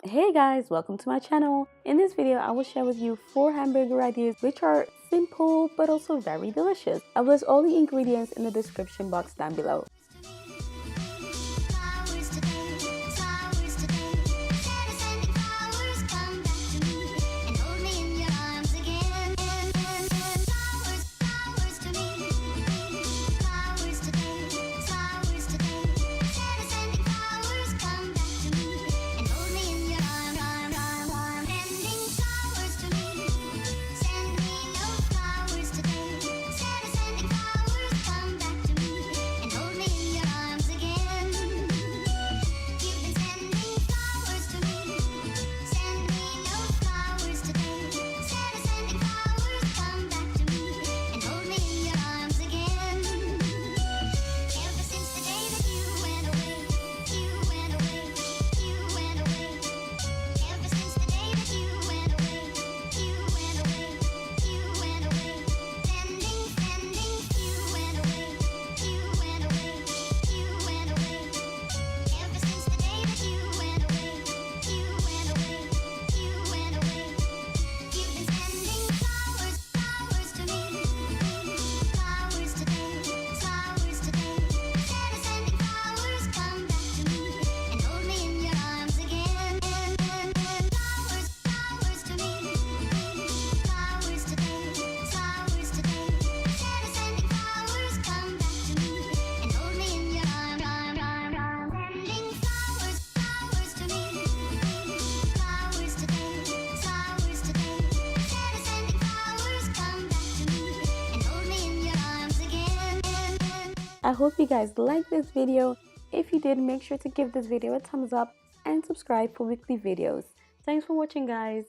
Hey guys, welcome to my channel. In this video, I will share with you 4 hamburger ideas which are simple but also very delicious. I will list all the ingredients in the description box down below. I hope you guys liked this video. If you did, make sure to give this video a thumbs up and subscribe for weekly videos. Thanks for watching, guys.